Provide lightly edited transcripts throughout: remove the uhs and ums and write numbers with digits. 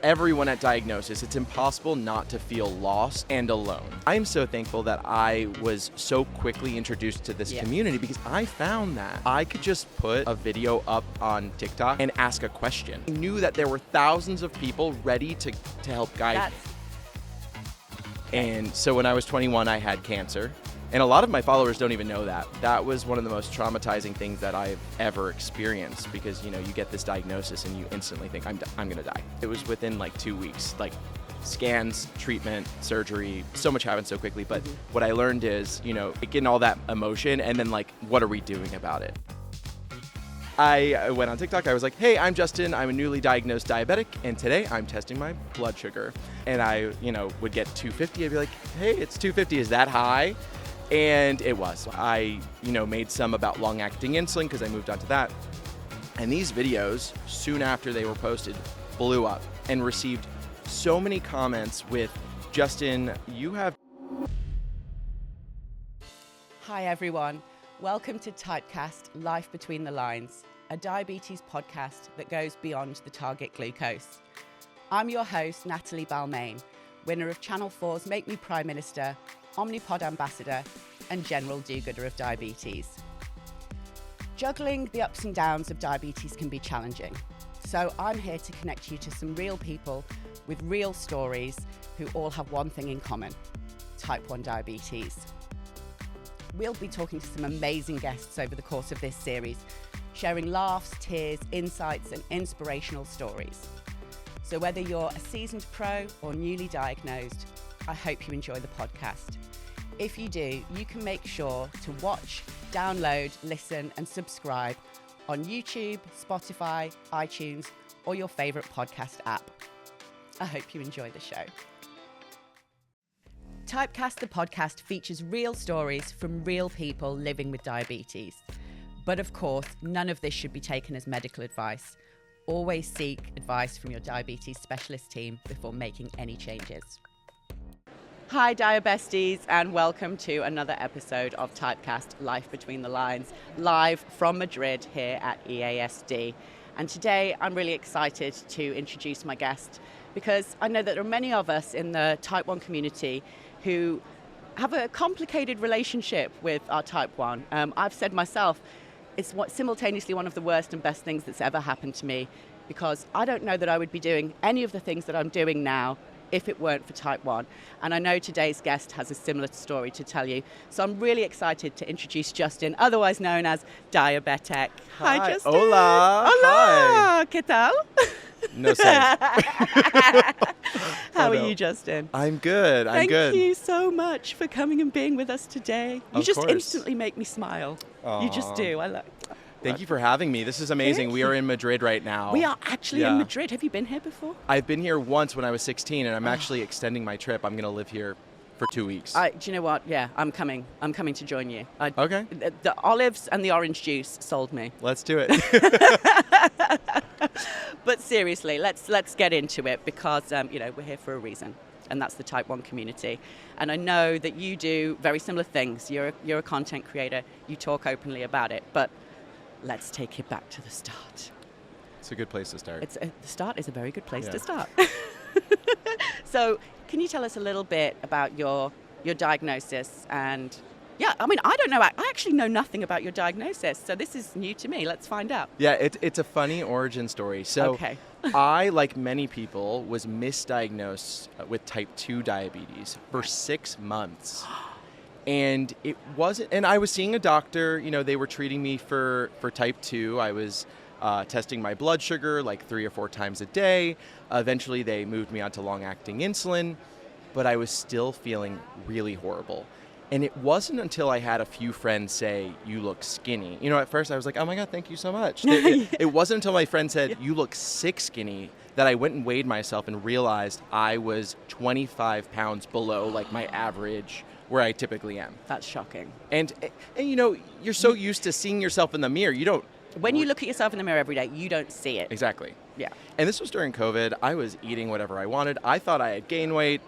everyone at diagnosis, it's impossible not to feel lost and alone. I am so thankful that I was so quickly introduced to this community, because I found that I could just put a video up on TikTok and ask a question. I knew that there were thousands of people ready to help guide me. And so when I was 21, I had cancer. And a lot of my followers don't even know that. That was one of the most traumatizing things that I've ever experienced, because, you get this diagnosis and you instantly think, I'm gonna die. It was within like 2 weeks, like scans, treatment, surgery, so much happened so quickly. But what I learned is, getting all that emotion and then like, what are we doing about it? I went on TikTok, I was like, hey, I'm Justin, I'm a newly diagnosed diabetic, and today I'm testing my blood sugar. And I, would get 250, I'd be like, hey, it's 250, is that high? And it was. I, made some about long-acting insulin because I moved on to that. And these videos, soon after they were posted, blew up and received so many comments with, Justin, you have... Hi, everyone. Welcome to TypeCast Life Between the Lines, a diabetes podcast that goes beyond the target glucose. I'm your host, Natalie Balmain, winner of Channel 4's Make Me Prime Minister, Omnipod ambassador, and general do-gooder of diabetes. Juggling the ups and downs of diabetes can be challenging, so I'm here to connect you to some real people with real stories who all have one thing in common: type 1 diabetes. We'll be talking to some amazing guests over the course of this series, sharing laughs, tears, insights, and inspirational stories. So whether you're a seasoned pro or newly diagnosed, I hope you enjoy the podcast. If you do, you can make sure to watch, download, listen, and subscribe on YouTube, Spotify, iTunes, or your favorite podcast app. I hope you enjoy the show. TypeCast, the podcast, features real stories from real people living with diabetes. But of course, none of this should be taken as medical advice. Always seek advice from your diabetes specialist team before making any changes. Hi, Diabesties, and welcome to another episode of TypeCast Life Between the Lines, live from Madrid here at EASD. And today I'm really excited to introduce my guest, because I know that there are many of us in the type 1 community who have a complicated relationship with our type 1. I've said myself, it's simultaneously one of the worst and best things that's ever happened to me, because I don't know that I would be doing any of the things that I'm doing now if it weren't for type 1. And I know today's guest has a similar story to tell you. So I'm really excited to introduce Justin, otherwise known as Diabetech. Hi, Justin. Hola. Hola. Hi. ¿Qué tal? No sé. How are you, Justin? I'm good. Thank you so much for coming and being with us today. You just instantly make me smile. Aww. You just do. Thank you for having me. This is amazing. We are in Madrid right now. We are actually in Madrid. Have you been here before? I've been here once when I was 16, and I'm actually extending my trip. I'm going to live here for 2 weeks. Do you know what? Yeah, I'm coming. I'm coming to join you. Okay. The olives and the orange juice sold me. Let's do it. But seriously, let's get into it, because we're here for a reason, and that's the type 1 community. And I know that you do very similar things. You're a content creator. You talk openly about it, but let's take it back to the start. It's a good place to start. The start is a very good place to start. So can you tell us a little bit about your diagnosis? And I don't know. I actually know nothing about your diagnosis, so this is new to me. Let's find out. Yeah, it's a funny origin story. So okay. I, like many people, was misdiagnosed with type 2 diabetes for 6 months. And it wasn't, and I was seeing a doctor, they were treating me for type 2. I was testing my blood sugar like 3 or 4 times a day. Eventually they moved me onto long-acting insulin, but I was still feeling really horrible. And it wasn't until I had a few friends say, you look skinny. At first I was like, oh my God, thank you so much. It wasn't until my friend said, you look sick skinny, that I went and weighed myself and realized I was 25 pounds below like my average where I typically am. That's shocking. And you're so used to seeing yourself in the mirror, when you look at yourself in the mirror every day, you don't see it. Exactly. Yeah. And this was during COVID. I was eating whatever I wanted. I thought I had gained weight.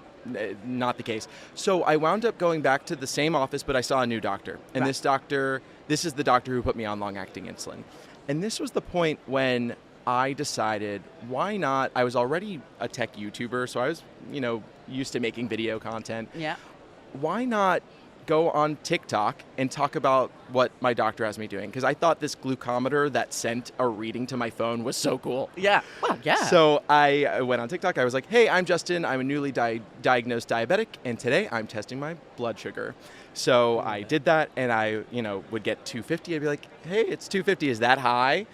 Not the case. So I wound up going back to the same office, but I saw a new doctor. And this is the doctor who put me on long-acting insulin. And this was the point when I decided, why not? I was already a tech YouTuber, so I was, used to making video content. Yeah. Why not go on TikTok and talk about what my doctor has me doing? Because I thought this glucometer that sent a reading to my phone was so cool. Yeah. Well, yeah. So I went on TikTok. I was like, hey, I'm Justin. I'm a newly diagnosed diabetic, and today I'm testing my blood sugar. So I did that, and I, would get 250. I'd be like, hey, it's 250. Is that high?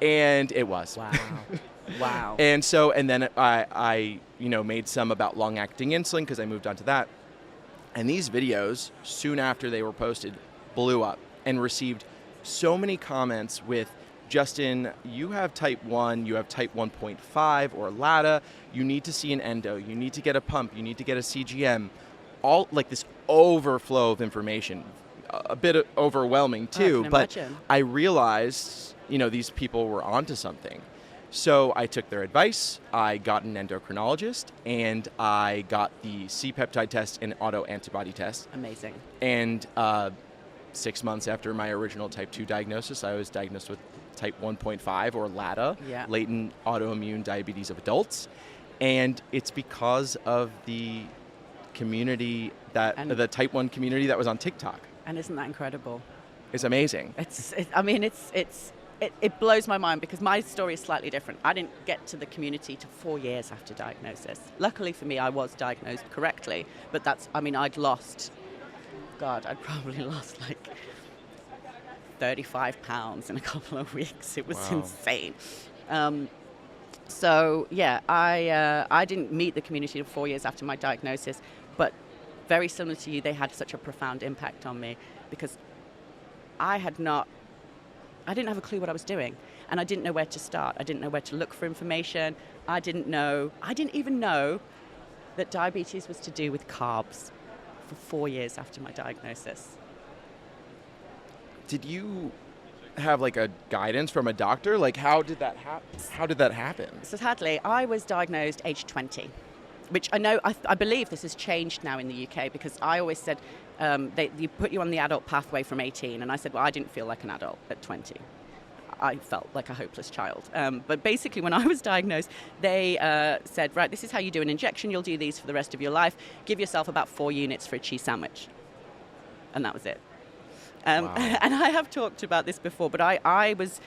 And it was. Wow. Wow. And then I made some about long-acting insulin because I moved on to that. And these videos, soon after they were posted, blew up and received so many comments with, Justin, you have type 1, you have type 1.5 or LADA, you need to see an endo, you need to get a pump, you need to get a CGM. All like this overflow of information, a bit overwhelming too, but I realized, these people were onto something. So I took their advice, I got an endocrinologist, and I got the C-peptide test and autoantibody test. Amazing. And 6 months after my original type 2 diagnosis, I was diagnosed with type 1.5 or LADA, latent autoimmune diabetes of adults. And it's because of the community, the type 1 community that was on TikTok. And isn't that incredible? It's amazing. It blows my mind because my story is slightly different. I didn't get to the community till 4 years after diagnosis. Luckily for me, I was diagnosed correctly, but I'd probably lost like 35 pounds in a couple of weeks. It was insane. I didn't meet the community till 4 years after my diagnosis, but very similar to you, they had such a profound impact on me because I didn't have a clue what I was doing, and I didn't know where to start. I didn't know where to look for information. I didn't even know that diabetes was to do with carbs for 4 years after my diagnosis. Did you have like a guidance from a doctor? Like how did that happen? So sadly, I was diagnosed age 20, which I believe this has changed now in the UK because I always said, they put you on the adult pathway from 18, and I said, well, I didn't feel like an adult at 20. I felt like a hopeless child. But basically, when I was diagnosed, they said, right, this is how you do an injection. You'll do these for the rest of your life. Give yourself about 4 units for a cheese sandwich. And that was it. Wow. And I have talked about this before, but I was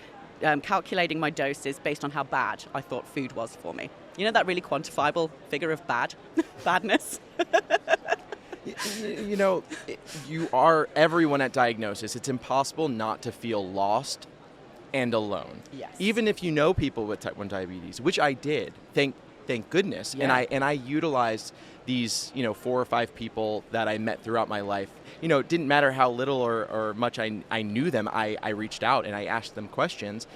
calculating my doses based on how bad I thought food was for me. You know that really quantifiable figure of badness? Everyone at diagnosis, it's impossible not to feel lost and alone. Yes. Even if you know people with type 1 diabetes, which I did, thank goodness. Yeah. And I utilized these, 4 or 5 people that I met throughout my life. It didn't matter how little or much I knew them, I reached out and I asked them questions.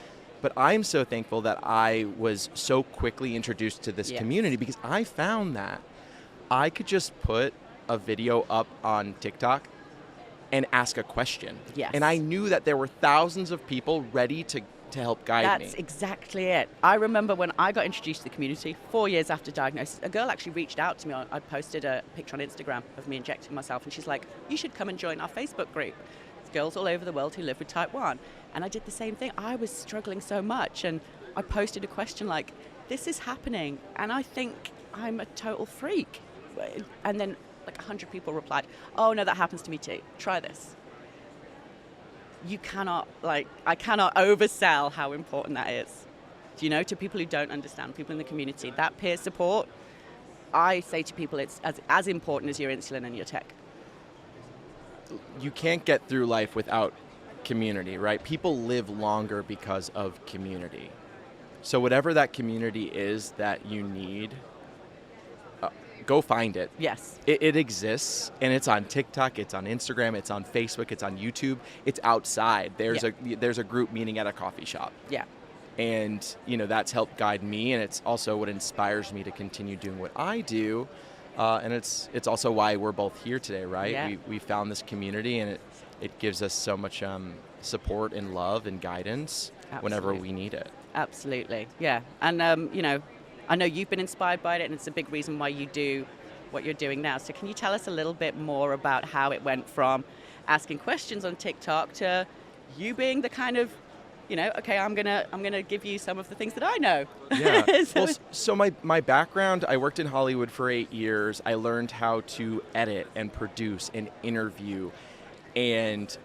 But I'm so thankful that I was so quickly introduced to this community because I found that I could just put a video up on TikTok and ask a question. Yes. And I knew that there were thousands of people ready to help guide me. That's exactly it. I remember when I got introduced to the community 4 years after diagnosis, a girl actually reached out to me. I posted a picture on Instagram of me injecting myself, and she's like, you should come and join our Facebook group. There's girls all over the world who live with type 1. And I did the same thing. I was struggling so much, and I posted a question like, this is happening, and I think I'm a total freak. And then like 100 people replied, oh no, that happens to me too. Try this. I cannot oversell how important that is. To people who don't understand, people in the community, that peer support, I say to people it's as important as your insulin and your tech. You can't get through life without community, right? People live longer because of community. So whatever that community is that you need, go find it. Yes. It exists, and it's on TikTok, it's on Instagram, it's on Facebook, it's on YouTube, it's outside. There's a group meeting at a coffee shop. Yeah. And, that's helped guide me, and it's also what inspires me to continue doing what I do. And it's also why we're both here today, right? Yeah. We found this community, and it gives us so much support and love and guidance whenever we need it. Absolutely. Yeah. And, I know you've been inspired by it, and it's a big reason why you do what you're doing now. So can you tell us a little bit more about how it went from asking questions on TikTok to you being the kind of okay, I'm gonna give you some of the things that I know. Yeah. So So my background, I worked in Hollywood for 8 years. I learned how to edit and produce and interview and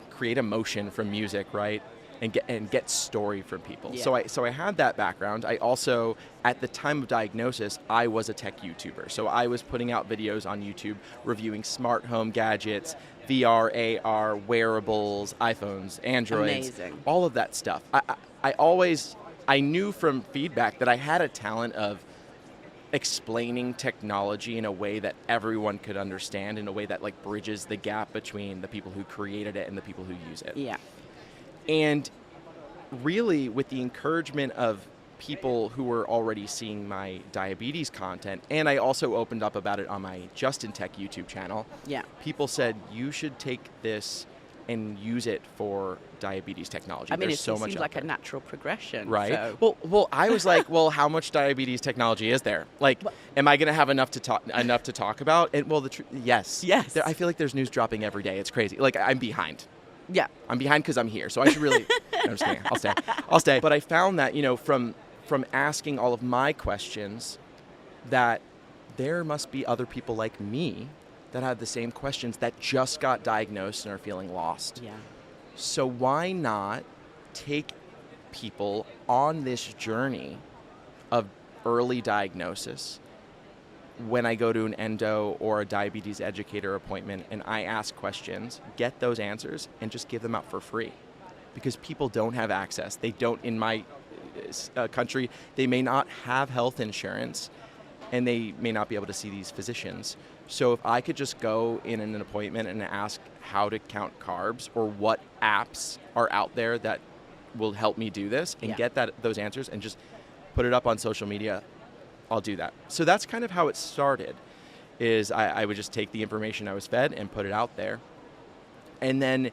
create emotion from music, right? And get story from people. Yeah. So I had that background. I also, at the time of diagnosis, I was a tech YouTuber. So I was putting out videos on YouTube reviewing smart home gadgets, VR, AR, wearables, iPhones, Androids, Amazing. all of that stuff. I knew from feedback that I had a talent of explaining technology in a way that everyone could understand, in a way that like bridges the gap between the people who created it and the people who use it. Yeah. And really, with the encouragement of people who were already seeing my diabetes content, and I also opened up about it on my Justin Tech YouTube channel, Yeah. people said, you should take this and use it for diabetes technology. I mean, There's so it much seems out like there. a natural progression. Right. So. Well, I was like, well, how much diabetes technology is there? Like, am I going to have enough to talk about? And well, yes. Yes. I feel like there's news dropping every day. It's crazy. Like, I'm behind. Yeah. I'm behind because I'm here, so I should really. No, I'm just kidding. I'll stay. But I found that from asking all of my questions, that there must be other people like me that have the same questions that just got diagnosed and are feeling lost. Yeah. So why not take people on this journey of early diagnosis? When I go to an endo or a diabetes educator appointment and I ask questions, get those answers, and just give them out for free. Because people don't have access. They don't, in my country, they may not have health insurance, and they may not be able to see these physicians. So if I could just go in an appointment and ask how to count carbs or what apps are out there that will help me do this and get those answers and just put it up on social media, I'll do that. So that's kind of how it started, is I would just take the information I was fed and put it out there. And then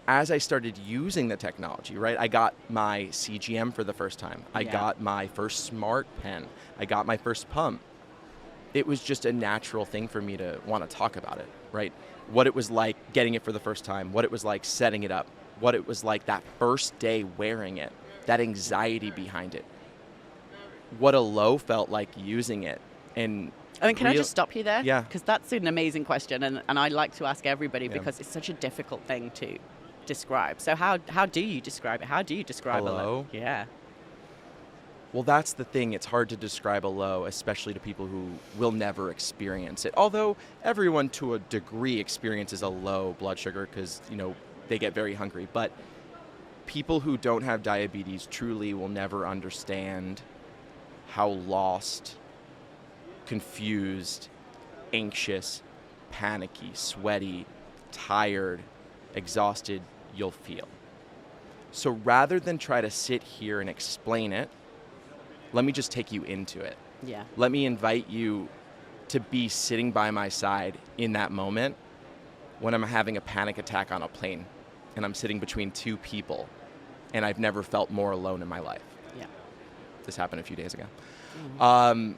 as I started using the technology, right, I got my CGM for the first time. I got my first smart pen. I got my first pump. It was just a natural thing for me to want to talk about it, right? What it was like getting it for the first time, what it was like setting it up, what it was like that first day wearing it, that anxiety behind it, what a low felt like using it. And I mean, can I just stop you there? Yeah. Because that's an amazing question, and I like to ask everybody because it's such a difficult thing to describe. So how do you describe it? How do you describe a a low? low? Yeah. Well, that's the thing. It's hard to describe a low, especially to people who will never experience it. Although everyone to a degree experiences a low blood sugar because, they get very hungry. But people who don't have diabetes truly will never understand how lost, confused, anxious, panicky, sweaty, tired, exhausted you'll feel. So rather than try to sit here and explain it, let me just take you into it. Yeah. Let me invite you to be sitting by my side in that moment when I'm having a panic attack on a plane and I'm sitting between two people and I've never felt more alone in my life. Yeah. This happened a few days ago. Mm-hmm.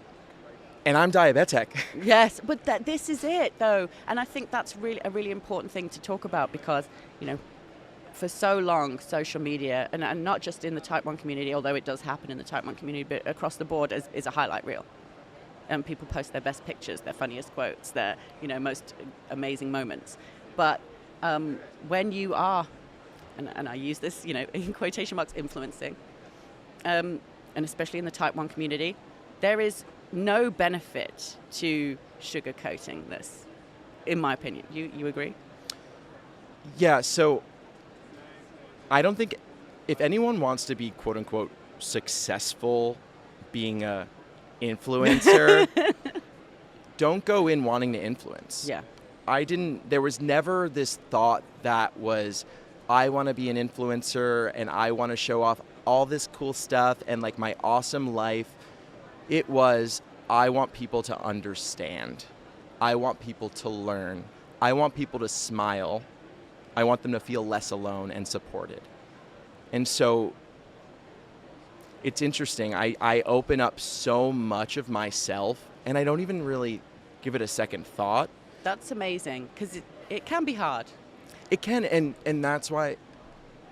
And I'm Diabetech. Yes, but this is it, though. And I think that's really a really important thing to talk about because, for so long, social media, and not just in the Type 1 community, although it does happen in the Type 1 community, but across the board is a highlight reel. And people post their best pictures, their funniest quotes, their most amazing moments. But when you are, and I use this, in quotation marks, influencing, and especially in the Type 1 community, there is no benefit to sugarcoating this, in my opinion. You agree? Yeah, so I don't think if anyone wants to be quote unquote successful being a influencer, don't go in wanting to influence. Yeah. There was never this thought that was, I want to be an influencer and I want to show off all this cool stuff and like my awesome life. It was, I want people to understand. I want people to learn. I want people to smile. I want them to feel less alone and supported. And so it's interesting. I open up so much of myself and I don't even really give it a second thought. That's amazing because it can be hard. It can, and that's why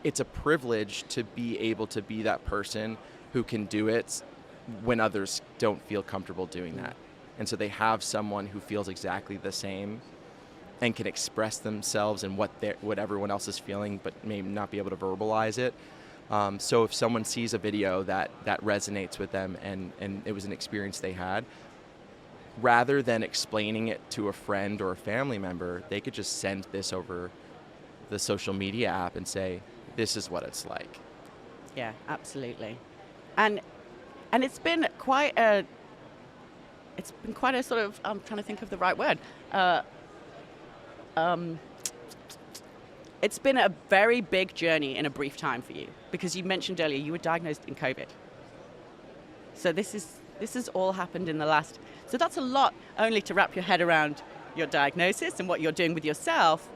it's a privilege to be able to be that person who can do it when others don't feel comfortable doing that. And so they have someone who feels exactly the same and can express themselves and what everyone else is feeling, but may not be able to verbalize it. So if someone sees a video that resonates with them and it was an experience they had, rather than explaining it to a friend or a family member, they could just send this over the social media app and say, this is what it's like. Yeah, absolutely. And it's been quite a sort of, I'm trying to think of the right word. It's been a very big journey in a brief time for you, because you mentioned earlier you were diagnosed in COVID. So this has all happened in the last, so that's a lot only to wrap your head around your diagnosis and what you're doing with yourself,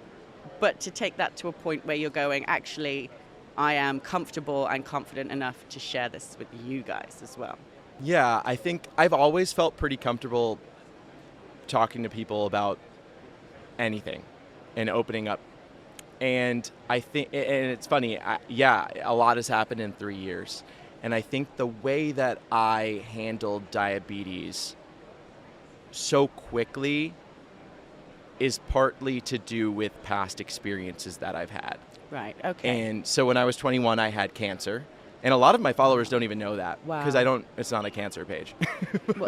but to take that to a point where you're going, actually, I am comfortable and confident enough to share this with you guys as well. Yeah, I think I've always felt pretty comfortable talking to people about anything and opening up. And I think, and it's funny, a lot has happened in 3 years. And I think the way that I handled diabetes so quickly is partly to do with past experiences that I've had. Right, okay. And so when I was 21, I had cancer. And a lot of my followers don't even know that. Wow. Because it's not a cancer page.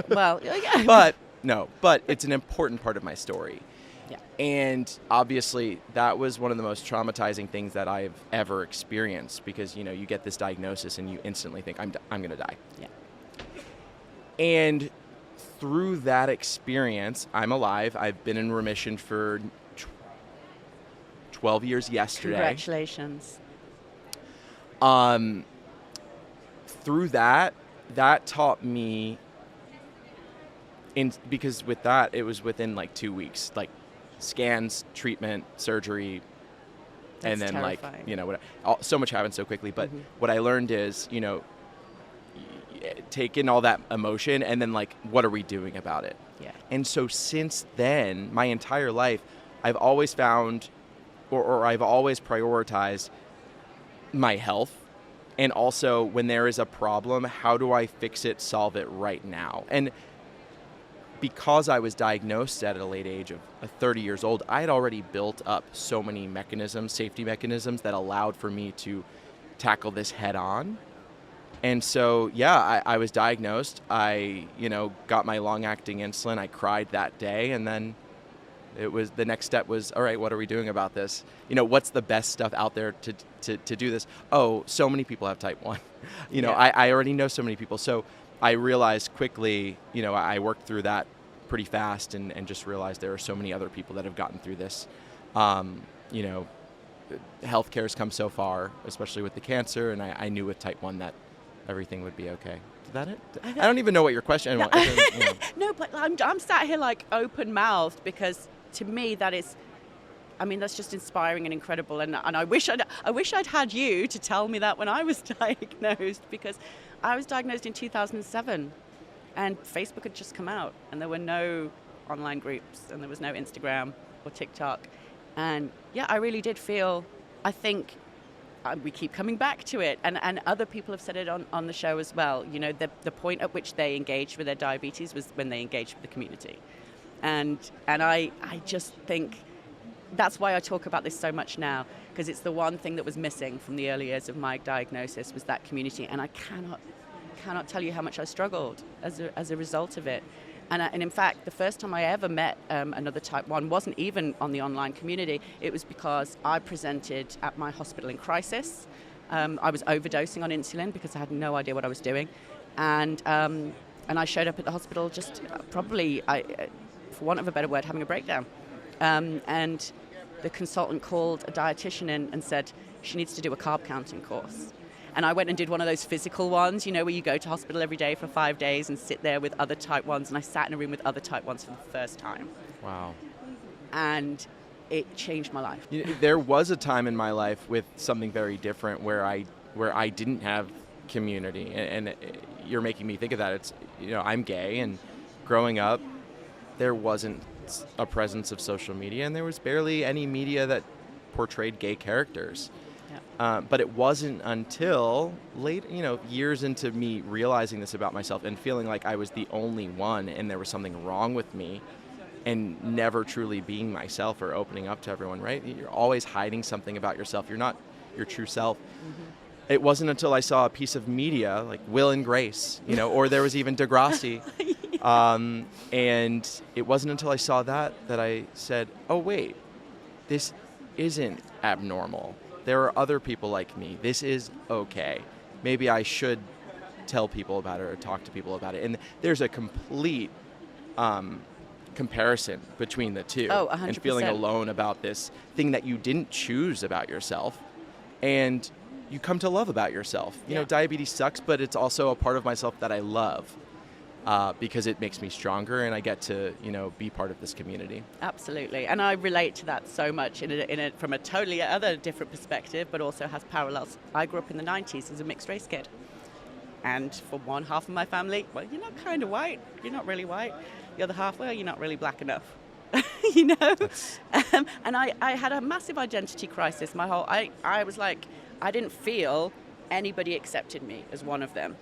Well, yeah. But it's an important part of my story. Yeah. And obviously, that was one of the most traumatizing things that I've ever experienced, because, you get this diagnosis and you instantly think, I'm going to die. Yeah. And through that experience, I'm alive. I've been in remission for 12 years yesterday. Congratulations. Through that taught me, because with that, it was within like 2 weeks, like scans, treatment, surgery, That's and then terrifying. so much happened so quickly. But what I learned is, take in all that emotion and then what are we doing about it? Yeah. And so since then, my entire life, I've always found, or I've always prioritized my health. And also, when there is a problem, how do I fix it, solve it right now? And because I was diagnosed at a late age of 30 years old, I had already built up so many safety mechanisms that allowed for me to tackle this head on. And so, I was diagnosed. I, got my long-acting insulin. I cried that day. And then the next step was, all right, what are we doing about this? What's the best stuff out there to do this? Oh, so many people have type 1. I already know so many people. So I realized quickly, I worked through that pretty fast and just realized there are so many other people that have gotten through this. Healthcare has come so far, especially with the cancer, and I knew with type 1 that everything would be okay. Is that it? I don't even know what your question was. No, but I'm sat here open-mouthed, because to me that's just inspiring and incredible, and I wish I'd had you to tell me that when I was diagnosed, because I was diagnosed in 2007 and Facebook had just come out and there were no online groups and there was no Instagram or TikTok, and I really did feel, I think we keep coming back to it, and other people have said it on the show as well, the point at which they engaged with their diabetes was when they engaged with the community. And I just think that's why I talk about this so much now, because it's the one thing that was missing from the early years of my diagnosis, was that community. And I cannot tell you how much I struggled as a result of it. And in fact, the first time I ever met another type 1 wasn't even on the online community. It was because I presented at my hospital in crisis. I was overdosing on insulin because I had no idea what I was doing. And I showed up at the hospital just probably, for want of a better word, having a breakdown. And the consultant called a dietitian in and said she needs to do a carb counting course. And I went and did one of those physical ones, where you go to hospital every day for 5 days and sit there with other type 1s. And I sat in a room with other type 1s for the first time. Wow. And it changed my life. There was a time in my life with something very different where I didn't have community. And you're making me think of that. It's, I'm gay, and growing up, there wasn't a presence of social media, and there was barely any media that portrayed gay characters. But it wasn't until late, years into me realizing this about myself and feeling like I was the only one and there was something wrong with me and never truly being myself or opening up to everyone, right? You're always hiding something about yourself. You're not your true self. Mm-hmm. It wasn't until I saw a piece of media like Will and Grace, or there was even Degrassi. And it wasn't until I saw that I said, oh, wait, this isn't abnormal. There are other people like me. This is okay. Maybe I should tell people about it or talk to people about it. And there's a complete comparison between the two. Oh, 100%. And feeling alone about this thing that you didn't choose about yourself. And you come to love about yourself. Diabetes sucks, but it's also a part of myself that I love. Because it makes me stronger and I get to, be part of this community. Absolutely. And I relate to that so much from a totally other different perspective, but also has parallels. I grew up in the 90s as a mixed race kid. And for one half of my family, well, you're not kind of white. You're not really white. The other half, well, you're not really black enough. And I had a massive identity crisis. I was like, I didn't feel anybody accepted me as one of them.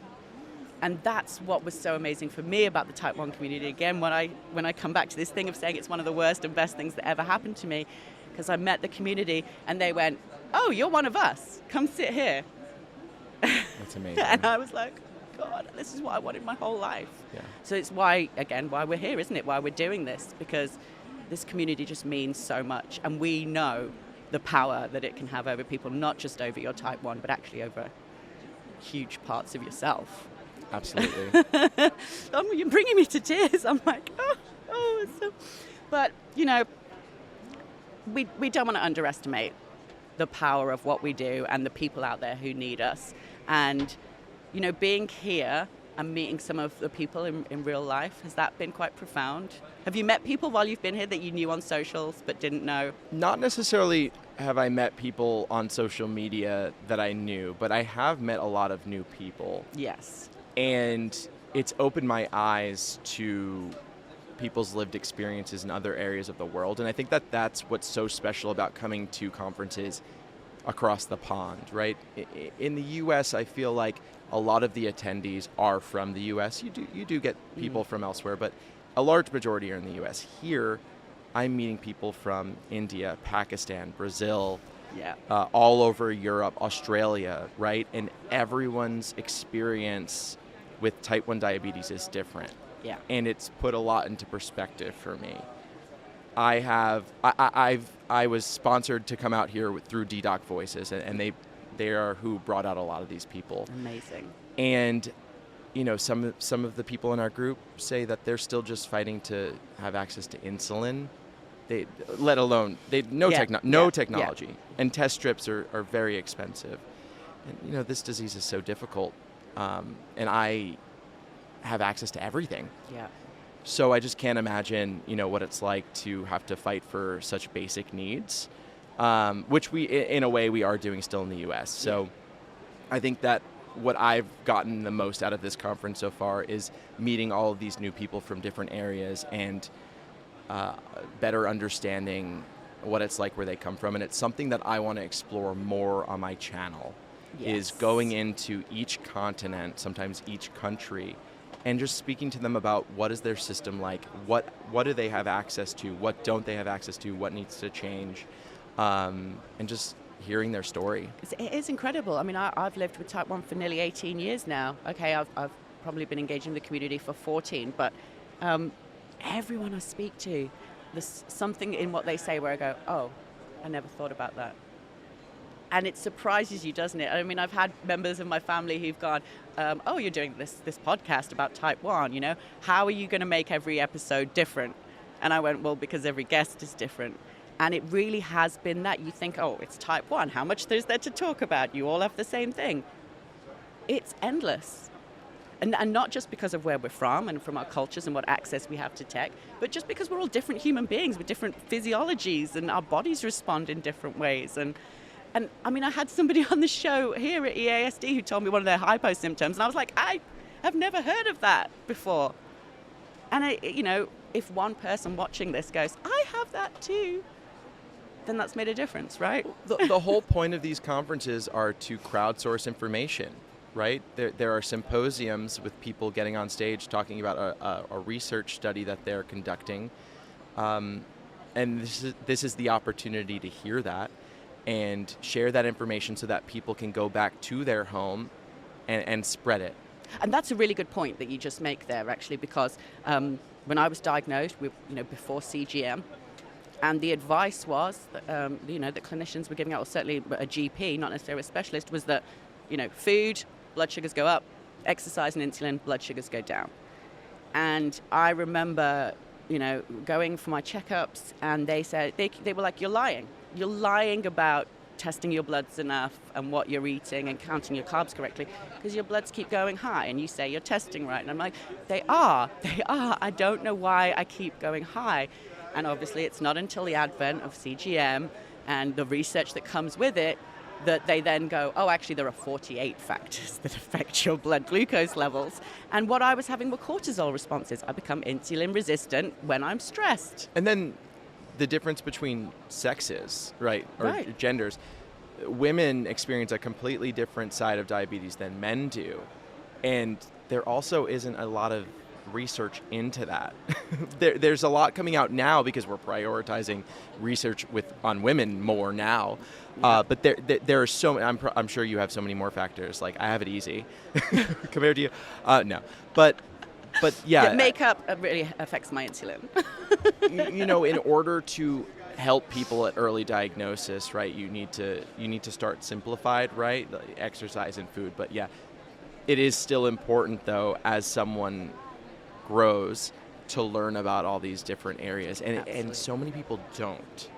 And that's what was so amazing for me about the Type 1 community. Again, when I come back to this thing of saying it's one of the worst and best things that ever happened to me, because I met the community and they went, oh, you're one of us. Come sit here. That's amazing. And I was like, God, this is what I wanted my whole life. Yeah. So it's why we're here, isn't it? Why we're doing this, because this community just means so much. And we know the power that it can have over people, not just over your Type 1, but actually over huge parts of yourself. Absolutely. You're bringing me to tears. I'm like, but we don't want to underestimate the power of what we do and the people out there who need us. And being here and meeting some of the people in real life, has that been quite profound? Have you met people while you've been here that you knew on socials but didn't know? Not necessarily have I met people on social media that I knew, but I have met a lot of new people. Yes. And it's opened my eyes to people's lived experiences in other areas of the world. And I think that that's what's so special about coming to conferences across the pond, right? In the U.S., I feel like a lot of the attendees are from the U.S. You do get people from elsewhere, but a large majority are in the U.S. Here, I'm meeting people from India, Pakistan, Brazil, all over Europe, Australia, right? And everyone's experience with type 1 diabetes is different. Yeah. And it's put a lot into perspective for me. I was sponsored to come out here through DDoc Voices, and they are who brought out a lot of these people. Amazing. And some of the people in our group say that they're still just fighting to have access to insulin. No technology. Yeah. And test strips are very expensive. And this disease is so difficult. And I have access to everything. Yeah. So I just can't imagine, what it's like to have to fight for such basic needs, which in a way, we are doing still in the U.S. So I think that what I've gotten the most out of this conference so far is meeting all of these new people from different areas and better understanding what it's like where they come from. And it's something that I want to explore more on my channel, is going into each continent, sometimes each country, and just speaking to them about what is their system like, what do they have access to, what don't they have access to, what needs to change, and just hearing their story. It is incredible. I mean, I've lived with type 1 for nearly 18 years now. Okay, I've probably been engaged in the community for 14, but everyone I speak to, there's something in what they say where I go, oh, I never thought about that. And it surprises you, doesn't it? I mean, I've had members of my family who've gone, oh, you're doing this podcast about type 1, how are you going to make every episode different? And I went, well, because every guest is different. And it really has been that. You think, oh, it's type 1. How much is there to talk about? You all have the same thing. It's endless. And not just because of where we're from and from our cultures and what access we have to tech, but just because we're all different human beings with different physiologies and our bodies respond in different ways. And I mean, I had somebody on the show here at EASD who told me one of their hypo symptoms, and I was like, I have never heard of that before. And if one person watching this goes, I have that too, then that's made a difference, right? The whole point of these conferences are to crowdsource information, right? There are symposiums with people getting on stage talking about a research study that they're conducting. And this is the opportunity to hear that and share that information so that people can go back to their home and spread it. And that's a really good point that you just make there, actually, because when I was diagnosed with, before CGM, and the advice was that, that clinicians were giving out, or certainly a GP, not necessarily a specialist, was that, food, blood sugars go up, exercise and insulin, blood sugars go down. And I remember, going for my checkups, and they said, they were like, you're lying. You're lying about testing your bloods enough and what you're eating and counting your carbs correctly, because your bloods keep going high and you say you're testing right. And I'm like, they are. I don't know why I keep going high. And obviously it's not until the advent of CGM and the research that comes with it that they then go, oh, actually there are 48 factors that affect your blood glucose levels. And what I was having were cortisol responses. I become insulin resistant when I'm stressed. And then the difference between sexes, right, or genders, women experience a completely different side of diabetes than men do. And there also isn't a lot of research into that. There's a lot coming out now because we're prioritizing research on women more now. But there are so many, I'm sure you have so many more factors. Like, I have it easy compared to you. No, but yeah. Makeup really affects my insulin. In order to help people at early diagnosis, right, you need to start simplified, right, like exercise and food. But yeah, it is still important, though, as someone grows, to learn about all these different areas, and so many people don't.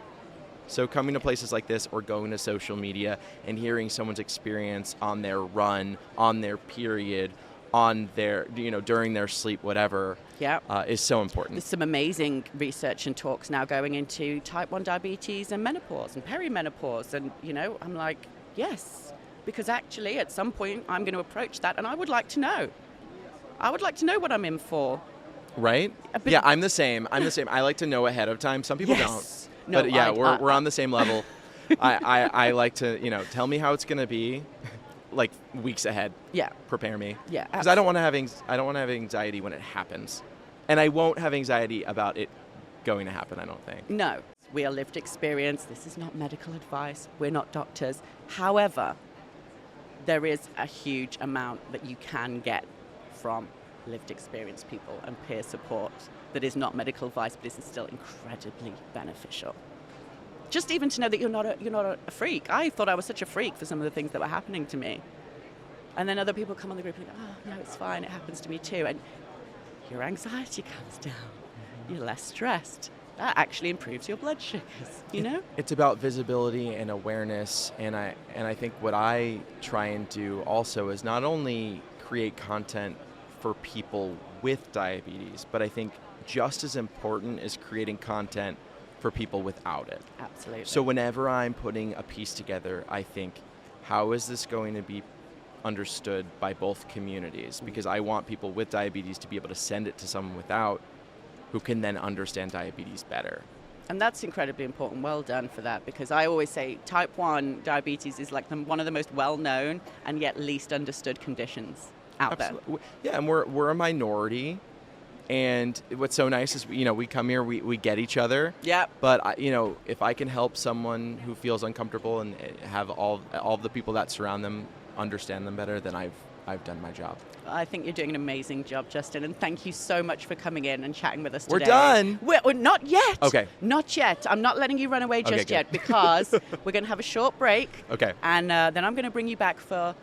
So coming to places like this, or going to social media and hearing someone's experience on their run, on their period, on their, during their sleep, whatever, is so important. There's some amazing research and talks now going into type 1 diabetes and menopause and perimenopause. And, I'm like, yes, because actually at some point I'm going to approach that, and I would like to know. I would like to know what I'm in for. Right? Yeah, I'm the same. I like to know ahead of time. Some people don't. No, but yeah, we're on the same level. I like to, tell me how it's going to be, like weeks ahead. Yeah. Prepare me. Yeah. Because I don't want to have anxiety when it happens, and I won't have anxiety about it going to happen, I don't think. No, we are lived experience. This is not medical advice. We're not doctors. However, there is a huge amount that you can get from lived experience people and peer support that is not medical advice, but is still incredibly beneficial. Just even to know that you're not a freak. I thought I was such a freak for some of the things that were happening to me. And then other people come on the group and go, oh, no, it's fine, it happens to me too. And your anxiety comes down. You're less stressed. That actually improves your blood sugars, It's about visibility and awareness, and I think what I try and do also is not only create content for people with diabetes, but I think just as important is creating content for people without it. Absolutely. So whenever I'm putting a piece together, I think, how is this going to be understood by both communities? Because I want people with diabetes to be able to send it to someone without, who can then understand diabetes better. And that's incredibly important. Well done for that, because I always say type 1 diabetes is like one of the most well-known and yet least understood conditions out there. Yeah, and we're a minority. And what's so nice is, we come here, we get each other. Yeah. But, if I can help someone who feels uncomfortable and have all the people that surround them understand them better, then I've done my job. I think you're doing an amazing job, Justin, and thank you so much for coming in and chatting with us today. We're done. We're not yet. Okay. Not yet. I'm not letting you run away just yet, because we're going to have a short break. Okay. And then I'm going to bring you back for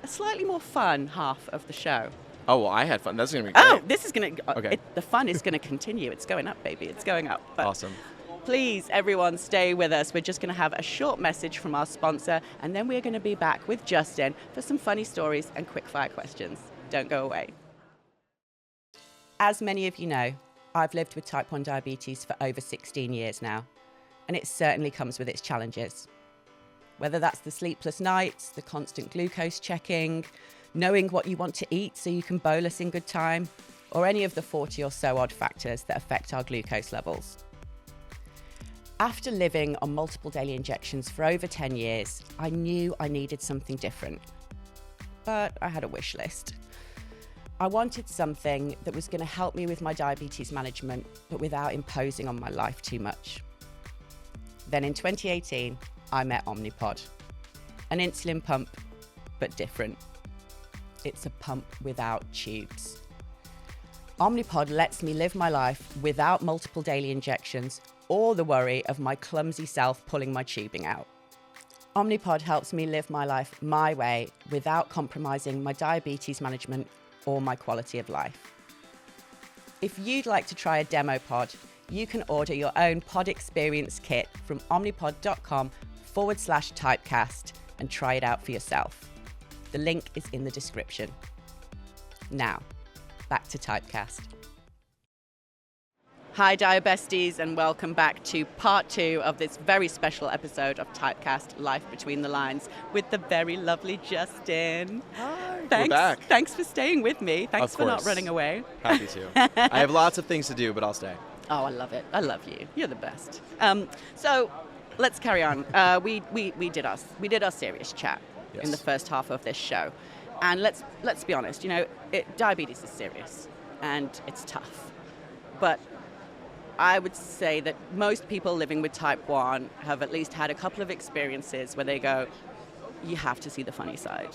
a slightly more fun half of the show. Oh, well, I had fun. That's going to be great. Oh, this is going to... Okay. The fun is going to continue. It's going up, baby. It's going up. But awesome. Please, everyone, stay with us. We're just going to have a short message from our sponsor, and then we're going to be back with Justin for some funny stories and quick-fire questions. Don't go away. As many of you know, I've lived with type 1 diabetes for over 16 years now, and it certainly comes with its challenges. Whether that's the sleepless nights, the constant glucose checking, knowing what you want to eat so you can bolus in good time, or any of the 40 or so odd factors that affect our glucose levels. After living on multiple daily injections for over 10 years, I knew I needed something different. But I had a wish list. I wanted something that was going to help me with my diabetes management, but without imposing on my life too much. Then in 2018, I met Omnipod. An insulin pump, but different. It's a pump without tubes. Omnipod lets me live my life without multiple daily injections or the worry of my clumsy self pulling my tubing out. Omnipod helps me live my life my way without compromising my diabetes management or my quality of life. If you'd like to try a demo pod, you can order your own pod experience kit from omnipod.com/typecast and try it out for yourself. The link is in the description. Now, back to Typecast. Hi, Diabesties, and welcome back to part 2 of this very special episode of TypeCast Life Between the Lines with the very lovely Justin. Hi, Thanks. we're back. Thanks for staying with me. Thanks Of for not course. running away. Happy to. I have lots of things to do, but I'll stay. Oh, I love it. I love you. You're the best. So let's carry on. We did our serious chat in the first half of this show, and let's be honest. You know, diabetes is serious and it's tough, but I would say that most people living with type 1 have at least had a couple of experiences where they go, you have to see the funny side.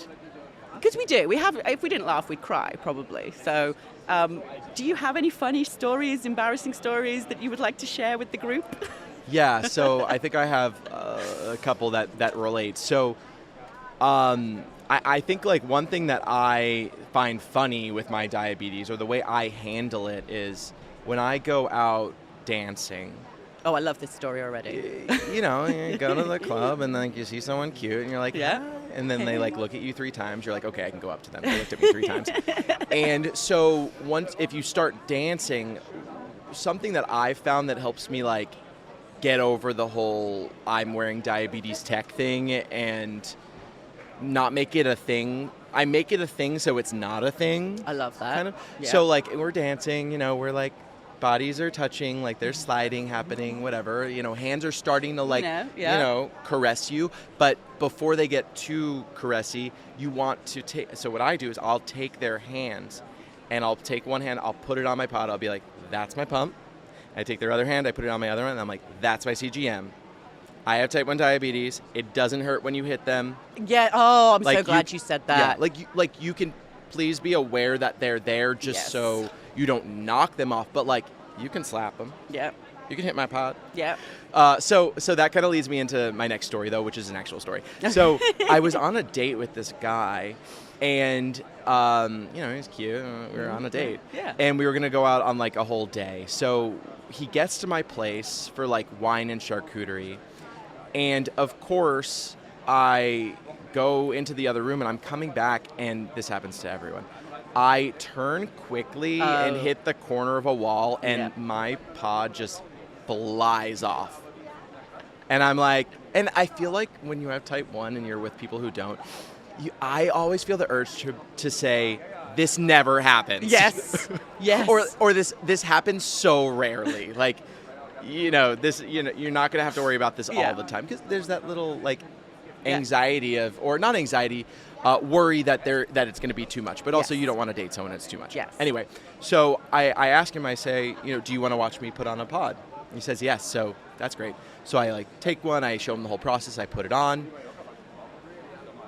Because we do. If we didn't laugh, we'd cry, probably. So do you have any funny stories, embarrassing stories that you would like to share with the group? Yeah, so I think I have a couple that relate. So I think like one thing that I find funny with my diabetes, or the way I handle it, is when I go out dancing. Oh, I love this story already. You know, you go to the club and then you see someone cute and you're like, Yeah. "Hi," and then they like look at you 3 times. You're like, okay, I can go up to them. They looked at me 3 times. And so if you start dancing, something that I've found that helps me like get over the whole I'm wearing diabetes tech thing and not make it a thing. I make it a thing so it's not a thing. I love that. Kind of. Yeah. So like we're dancing, you know, we're like bodies are touching, like there's sliding happening, whatever. You know, hands are starting to like, you know, caress you. But before they get too caressy, you want to take. So what I do is I'll take their hands, and I'll take one hand, I'll put it on my pod. I'll be like, that's my pump. I take their other hand, I put it on my other one, and I'm like, that's my CGM. I have type 1 diabetes. It doesn't hurt when you hit them. Yeah. Oh, I'm Like so glad you said that. Yeah, like you can please be aware that they're there just so you don't knock them off. But like you can slap them. Yeah. You can hit my pod. Yeah. So that kind of leads me into my next story though, which is an actual story. So I was on a date with this guy, and you know, he's cute. We were on a date. Yeah. And we were gonna go out on like a whole day. So he gets to my place for like wine and charcuterie. And of course, I go into the other room and I'm coming back, and this happens to everyone. I turn quickly and hit the corner of a wall, and my pod just flies off. And I'm like, and I feel like when you have type 1 and you're with people who don't, I always feel the urge to say, this never happens. Yes. Yes. Or this happens so rarely. Like, you know, this, you know, you're not going to have to worry about this all the time, because there's that little like anxiety or not anxiety, worry that it's going to be too much, but also you don't want to date someone that's too much. Yes. Anyway, so I ask him, I say, you know, do you want to watch me put on a pod? He says yes, so that's great. So I like take one, I show him the whole process, I put it on.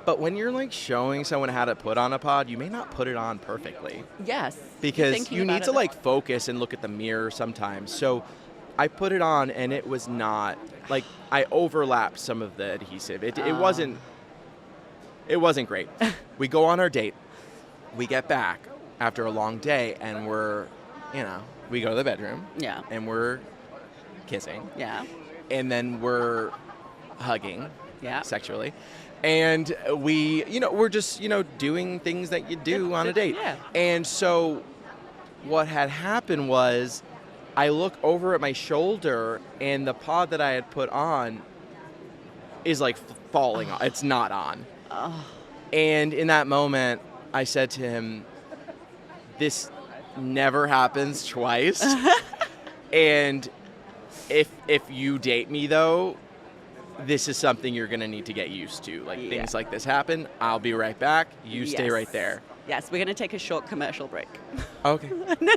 But when you're like showing someone how to put on a pod, you may not put it on perfectly. Yes. Because you need to like focus and look at the mirror sometimes. So I put it on, and it was not like I overlapped some of the adhesive. It wasn't great. We go on our date. We get back after a long day, and we go to the bedroom. Yeah. And we're kissing. Yeah. And then we're hugging. Yeah. Sexually. And we're just, doing things that you do on a date. Yeah. And so what had happened was I look over at my shoulder, and the pod that I had put on is like falling off. It's not on. And in that moment, I said to him, this never happens twice. And if you date me though, this is something you're gonna need to get used to. Like things like this happen. I'll be right back. You stay right there. Yes, we're going to take a short commercial break. Okay. No,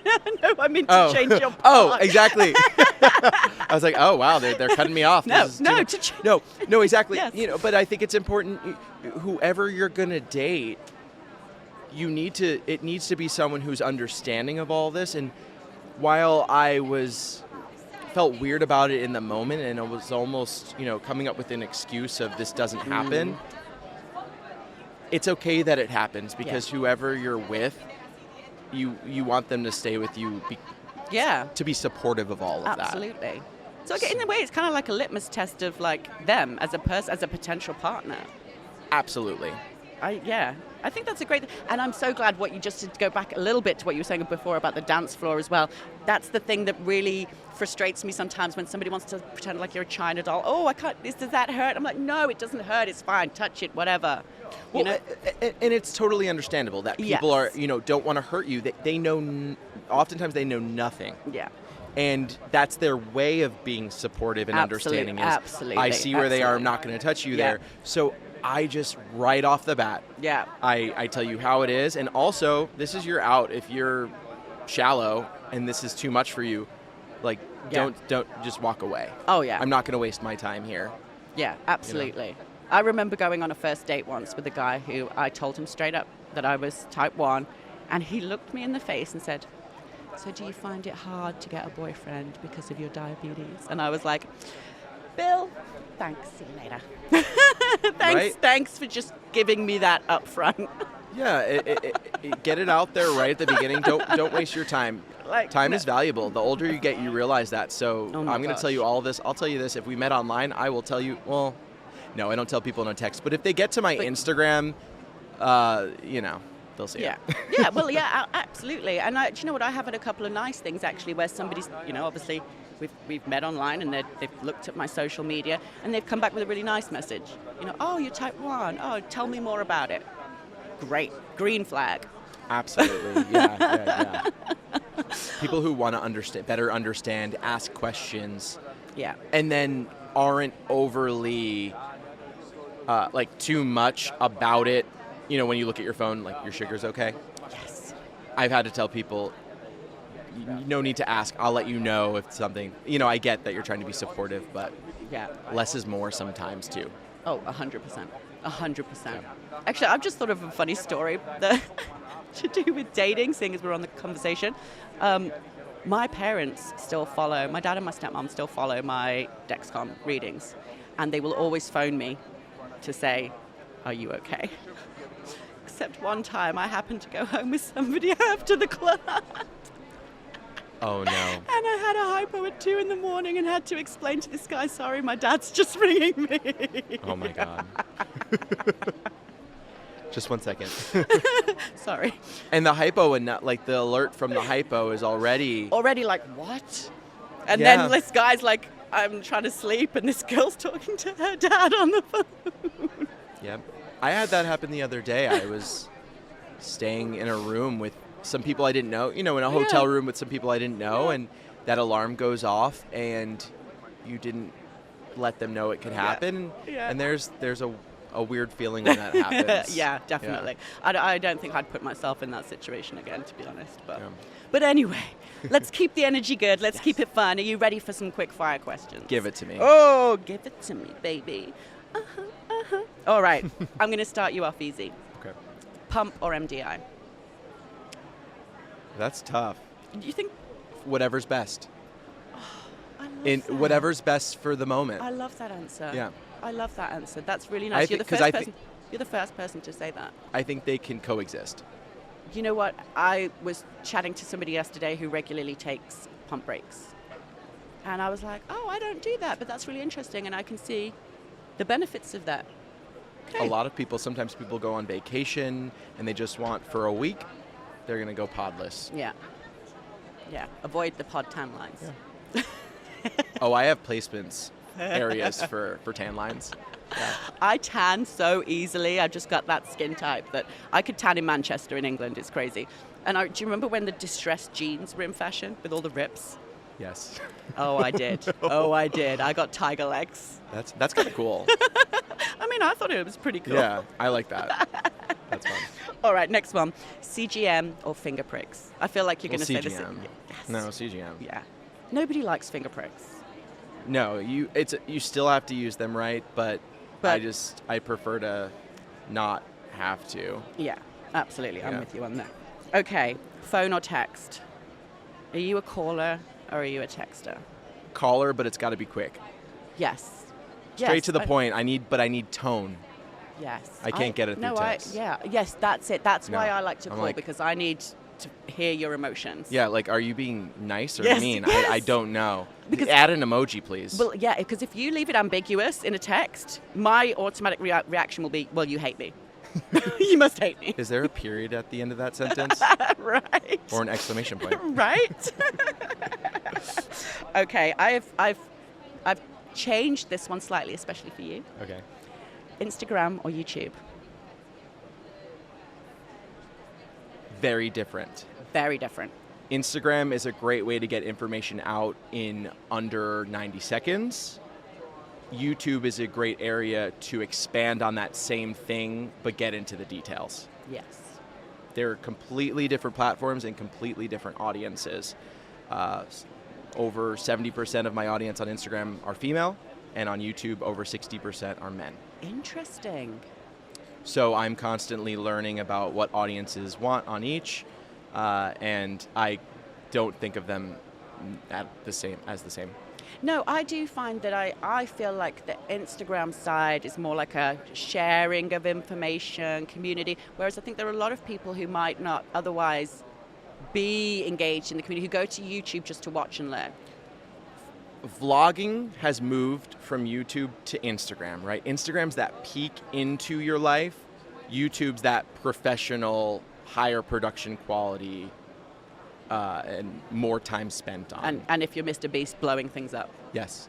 I mean to change your part. Oh, exactly. I was like, oh wow, they're cutting me off. No, exactly. Yes. You know, but I think it's important. Whoever you're gonna date, it needs to be someone who's understanding of all this. And while I felt weird about it in the moment, and it was almost, coming up with an excuse of this doesn't happen. It's okay that it happens, because whoever you're with, you want them to stay with you to be supportive of all of that. Absolutely. So in a way, it's kind of like a litmus test of like them as a person, as a potential partner. Absolutely. I think that's a great, and I'm so glad to go back a little bit to what you were saying before about the dance floor as well. That's the thing that really frustrates me sometimes, when somebody wants to pretend like you're a China doll. Oh, I can't, does that hurt? I'm like, no, it doesn't hurt. It's fine. Touch it, whatever. Well, and it's totally understandable that people are, don't want to hurt you. They know, oftentimes they know nothing. Yeah. And that's their way of being supportive and understanding. Absolutely. I see where they are. I'm not going to touch you there. So I just, right off the bat, I tell you how it is. And also, this is your out. If you're shallow and this is too much for you, like, don't just walk away. Oh, yeah. I'm not going to waste my time here. Yeah, absolutely. I remember going on a first date once with a guy who I told him straight up that I was type 1, and he looked me in the face and said, so do you find it hard to get a boyfriend because of your diabetes? And I was like, Bill, thanks, see you later. Thanks for just giving me that up front. Yeah, get it out there right at the beginning. Don't waste your time. Time is valuable. The older you get, you realize that. So I'm going to tell you all of this. I'll tell you this. If we met online, I will tell you, well, no, I don't tell people in a text. But if they get to my Instagram, they'll see it. Yeah, absolutely. And do you know what? I have had a couple of nice things, actually, where somebody's, obviously, we've met online, and they've looked at my social media, and they've come back with a really nice message. Oh, you're type 1. Oh, tell me more about it. Great. Green flag. Absolutely. Yeah. People who want to better understand, ask questions. Yeah. And then aren't overly, too much about it. When you look at your phone, like, your sugar's okay. Yes. I've had to tell people, no need to ask. I'll let you know if something, I get that you're trying to be supportive, but less is more sometimes too. Oh, 100%. 100%. Actually, I've just thought of a funny story that to do with dating, seeing as we're on the conversation. My parents still follow, my dad and my stepmom still follow my Dexcom readings, and they will always phone me to say, are you okay? Except one time I happened to go home with somebody after the club. Oh, no. And I had a hypo at 2 a.m. and had to explain to this guy, sorry, my dad's just ringing me. Oh, my God. Just 1 second. Sorry. And the hypo, and the alert from the hypo is already like, what? And then this guy's like, I'm trying to sleep, and this girl's talking to her dad on the phone. Yep. I had that happen the other day. I was staying in a room with some people I didn't know, in a hotel room with some people I didn't know, and that alarm goes off, and you didn't let them know it could happen. Yeah. And there's a weird feeling when that happens. Yeah, definitely. Yeah. I don't think I'd put myself in that situation again, to be honest. But anyway, let's keep the energy good. Let's keep it fun. Are you ready for some quick fire questions? Give it to me. Oh, give it to me, baby. All right. I'm going to start you off easy. Okay. Pump or MDI? That's tough. Do you think? Whatever's best. Oh, I love that. Whatever's best for the moment. I love that answer. Yeah. I love that answer. That's really nice. You're the first person to say that. I think they can coexist. You know what? I was chatting to somebody yesterday who regularly takes pump breaks. And I was like, oh, I don't do that, but that's really interesting, and I can see the benefits of that. Okay. A lot of people, sometimes people go on vacation and they just want, for a week, they're going to go podless. Yeah. Yeah. Avoid the pod tan lines. Yeah. Oh, I have placements areas for tan lines. Yeah. I tan so easily. I've just got that skin type that I could tan in Manchester in England. It's crazy. And do you remember when the distressed jeans were in fashion with all the rips? Yes. Oh, I did. Oh, I did. I got tiger legs. That's kind of cool. I mean, I thought it was pretty cool. Yeah, I like that. That's fun. All right, next one. CGM or finger pricks? I feel like you're Well, going to say this. CGM. Yes. No, CGM. Yeah. Nobody likes finger pricks. No, you still have to use them right, but I prefer to not have to. Yeah, absolutely. I'm Yeah. with you on that. Okay, phone or text? Are you a caller or are you a texter? Caller, but it's got to be quick. Yes. Straight to the point. I need tone. Yes. I can't get it through text. Yes, that's it. That's why No. I like to I'm call, like- because I need to hear your emotions. Yeah, like, are you being nice or Yes, mean? yes. I don't know. Because- Add an emoji, please. Well, yeah, because if you leave it ambiguous in a text, my automatic reaction will be, well, you hate me. You must hate me. Is there a period at the end of that sentence? Right. Or an exclamation point? Right. Okay, I've changed this one slightly, especially for you. Okay. Instagram or YouTube? Very different. Very different. Instagram is a great way to get information out in under 90 seconds. YouTube is a great area to expand on that same thing, but get into the details. Yes. They're completely different platforms and completely different audiences. Over 70% of my audience on Instagram are female, and on YouTube, over 60% are men. Interesting. So I'm constantly learning about what audiences want on each, and I don't think of them as the same. No, I do find that I feel like the Instagram side is more like a sharing of information, community, whereas I think there are a lot of people who might not otherwise be engaged in the community, who go to YouTube just to watch and learn. Vlogging has moved from YouTube to Instagram, right? Instagram's that peek into your life. YouTube's that professional, higher production quality, and more time spent on. And if you're Mr. Beast, blowing things up. Yes,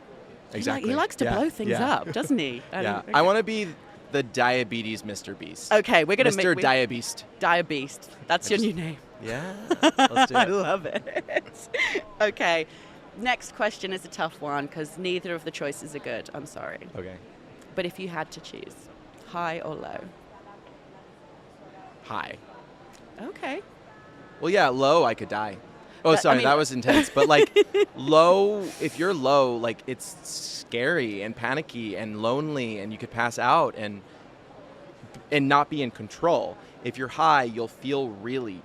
exactly. He likes to blow things Yeah. up, doesn't he? Yeah, I want to be the diabetes Mr. Beast. Okay, we're going to Mr. Diabeast. Diabeast. That's your new name. Yeah, let's do I it. love it. Okay, next question is a tough one because neither of the choices are good. I'm sorry. Okay. But if you had to choose, high or low? High. Okay. Well, yeah, low, I could die. Oh, But, I sorry, mean- that was intense. But like low, if you're low, like it's scary and panicky and lonely, and you could pass out and not be in control. If you're high, you'll feel really,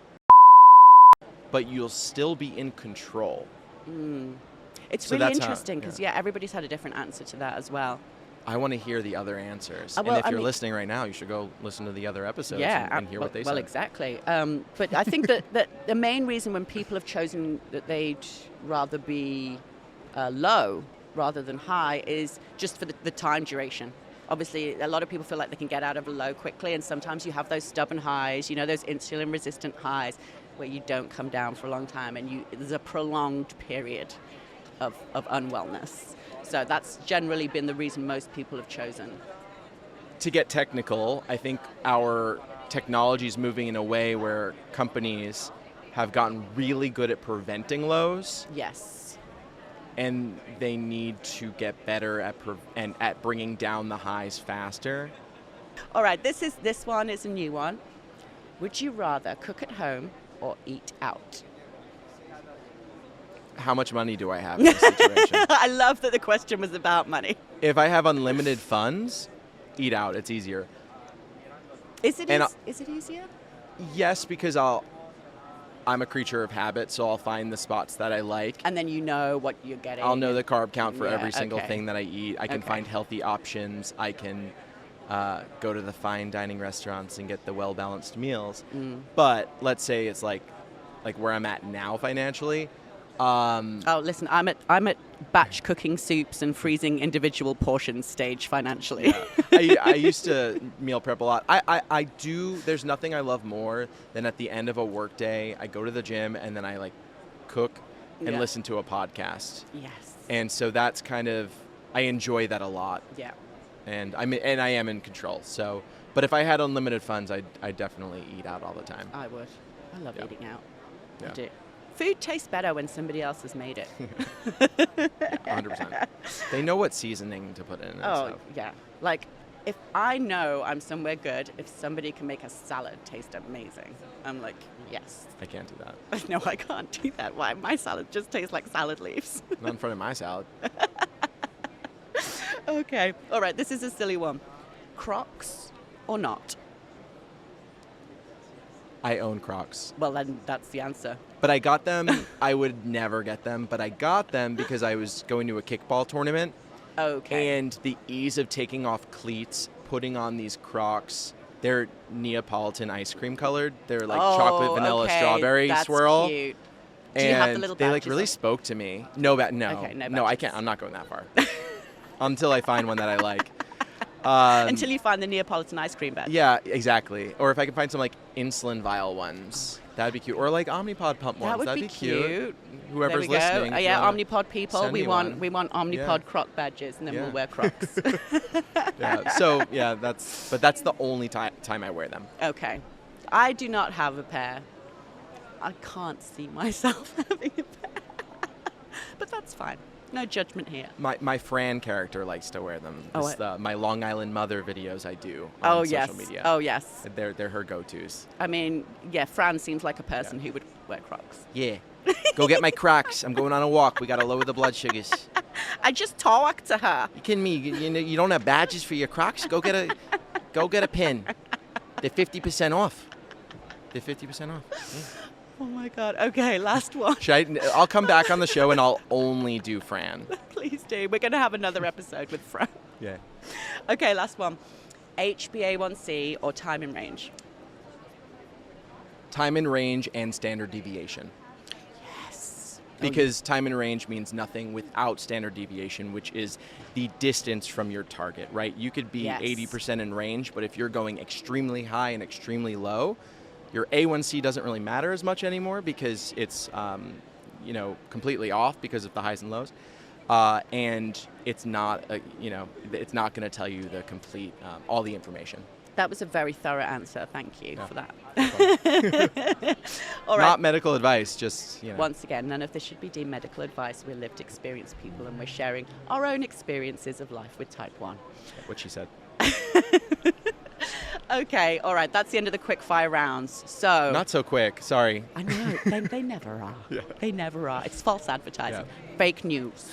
but you'll still be in control. It's So really that's how- interesting because, yeah, everybody's had a different answer to that as well. I want to hear the other answers. Well, and if I you're mean- listening right now, you should go listen to the other episodes and hear what they well, said. exactly. But I think that the main reason when people have chosen that they'd rather be low rather than high is just for the time duration. Obviously, a lot of people feel like they can get out of a low quickly, and sometimes you have those stubborn highs, you know, those insulin-resistant highs where you don't come down for a long time, and there's a prolonged period of unwellness. So that's generally been the reason most people have chosen. To get technical, I think our technology is moving in a way where companies have gotten really good at preventing lows, Yes. and they need to get better at bringing down the highs faster. All right, this one is a new one. Would you rather cook at home or eat out? How much money do I have in this situation? I love that the question was about money. If I have unlimited funds, eat out. It's easier. Is it And is it easier? Yes, because I'm a creature of habit, so I'll find the spots that I like. And then you know what you're getting. I'll know the carb count for Yeah, every single okay. thing that I eat. I can Okay. find healthy options. I can go to the fine dining restaurants and get the well-balanced meals. But let's say it's like where I'm at now financially. Oh, listen, I'm at batch cooking soups and freezing individual portions stage financially. I used to meal prep a lot. I do. There's nothing I love more than at the end of a work day, I go to the gym and then I cook and Yeah. listen to a podcast. Yes. And so that's kind of, I enjoy that a lot. Yeah. And I am in control. So, but if I had unlimited funds, I'd definitely eat out all the time. I would. I love Yeah. eating out. I Yeah. do. Food tastes better when somebody else has made it. 100%. They know what seasoning to put in and stuff. Yeah. Like, if I know I'm somewhere good, if somebody can make a salad taste amazing, I'm like, yes. I can't do that. No, I can't do that. Why? My salad just tastes like salad leaves. Not in front of my salad. Okay. All right, this is a silly one. Crocs or not? I own Crocs. Well, then that's the answer. But I got them. I would never get them, but I got them because I was going to a kickball tournament. Okay. And the ease of taking off cleats, putting on these Crocs, they're Neapolitan ice cream colored. They're like chocolate, vanilla, strawberry that's swirl. Cute. And do you have the little they like badges really on? spoke to me. No, Okay, no, I badges. can't. I'm not going that far until I find one that I like. Until you find the Neapolitan ice cream badge. Yeah, exactly. Or if I can find some like insulin vial ones, that'd be cute. Or like Omnipod pump ones, That would that'd be be cute. Whoever's there we go. listening. Yeah, if you Omnipod people. send We me want one. Omnipod Yeah. Croc badges, and then Yeah. we'll wear Crocs. Yeah. So yeah, that's the only time I wear them. Okay. I do not have a pair. I can't see myself having a pair. But that's fine. No judgment here. My Fran character likes to wear them. Oh, My Long Island Mother videos I do on social media. Oh, yes. They're her go-tos. I mean, yeah, Fran seems like a person who would wear Crocs. Yeah. Go get my Crocs. I'm going on a walk. We got to lower the blood sugars. I just talked to her. You kidding me? You don't have badges for your Crocs? Go get a pin. They're 50% off. They're 50% off. Yeah. Oh, my God. Okay, last one. I'll come back on the show and I'll only do Fran. Please do. We're going to have another episode with Fran. Yeah. Okay, last one. HbA1c or time in range? Time in range and standard deviation. Yes. Because time in range means nothing without standard deviation, which is the distance from your target, right? You could be Yes. 80% in range, but if you're going extremely high and extremely low, your A1C doesn't really matter as much anymore because it's, completely off because of the highs and lows. And it's not, it's not going to tell you the complete, all the information. That was a very thorough answer. Thank you for that. All right. Not medical advice, just, Once again, none of this should be deemed medical advice. We're lived experience people and we're sharing our own experiences of life with type 1. what she said. Okay, all right, that's the end of the quick fire rounds. So Not so quick, sorry. I know, they never are. Yeah. They never are. It's false advertising, Yeah. fake news.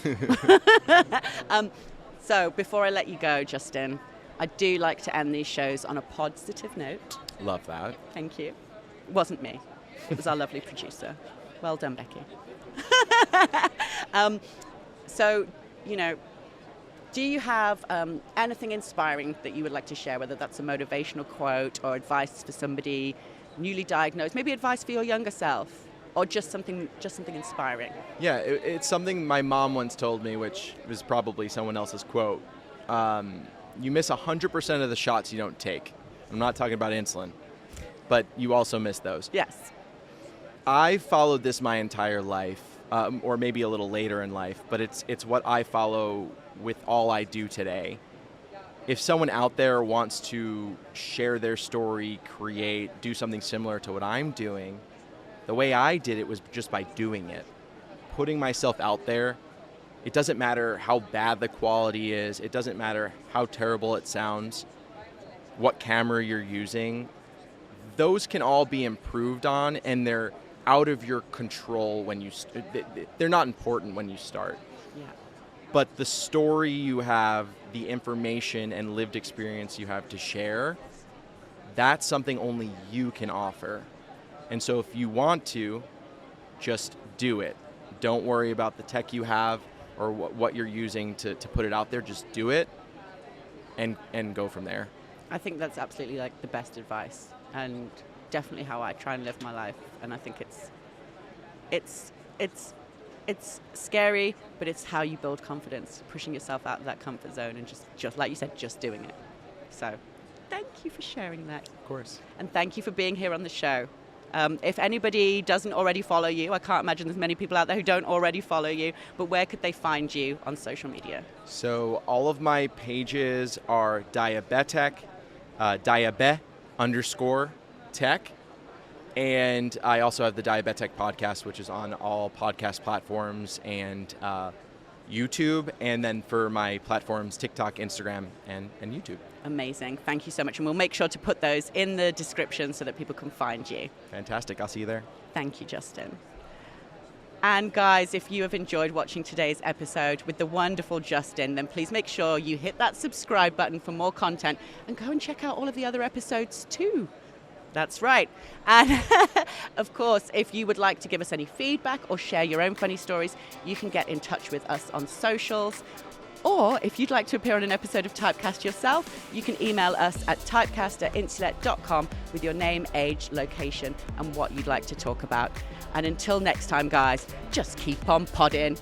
So before I let you go, Justin, I do like to end these shows on a positive note. Love that. Thank you. It wasn't me. It was our lovely producer. Well done, Becky. So, do you have anything inspiring that you would like to share, whether that's a motivational quote or advice for somebody newly diagnosed, maybe advice for your younger self, or just something inspiring? Yeah, it's something my mom once told me, which was probably someone else's quote. You miss 100% of the shots you don't take. I'm not talking about insulin, but you also miss those. Yes. I followed this my entire life, or maybe a little later in life, but it's what I follow with all I do today. If someone out there wants to share their story, do something similar to what I'm doing, the way I did it was just by doing it, putting myself out there. It doesn't matter how bad the quality is. It doesn't matter how terrible it sounds, what camera you're using. Those can all be improved on, and they're out of your control when they're not important when you start. Yeah. But the story you have, the information and lived experience you have to share, that's something only you can offer. And so if you want to, just do it. Don't worry about the tech you have or what you're using to put it out there. Just do it and go from there. I think that's absolutely like the best advice, and definitely how I try and live my life. And I think it's scary, but it's how you build confidence, pushing yourself out of that comfort zone and just like you said, just doing it. So thank you for sharing that. Of course. And thank you for being here on the show. If anybody doesn't already follow you, I can't imagine there's many people out there who don't already follow you, but where could they find you on social media? So all of my pages are Diabetech, Diabe_tech. And I also have the Diabetech podcast, which is on all podcast platforms and YouTube. And then for my platforms, TikTok, Instagram, and YouTube. Amazing. Thank you so much. And we'll make sure to put those in the description so that people can find you. Fantastic. I'll see you there. Thank you, Justin. And guys, if you have enjoyed watching today's episode with the wonderful Justin, then please make sure you hit that subscribe button for more content and go and check out all of the other episodes too. That's right. And of course, if you would like to give us any feedback or share your own funny stories, you can get in touch with us on socials. Or if you'd like to appear on an episode of Typecast yourself, you can email us at typecast@internet.com with your name, age, location, and what you'd like to talk about. And until next time, guys, just keep on podding.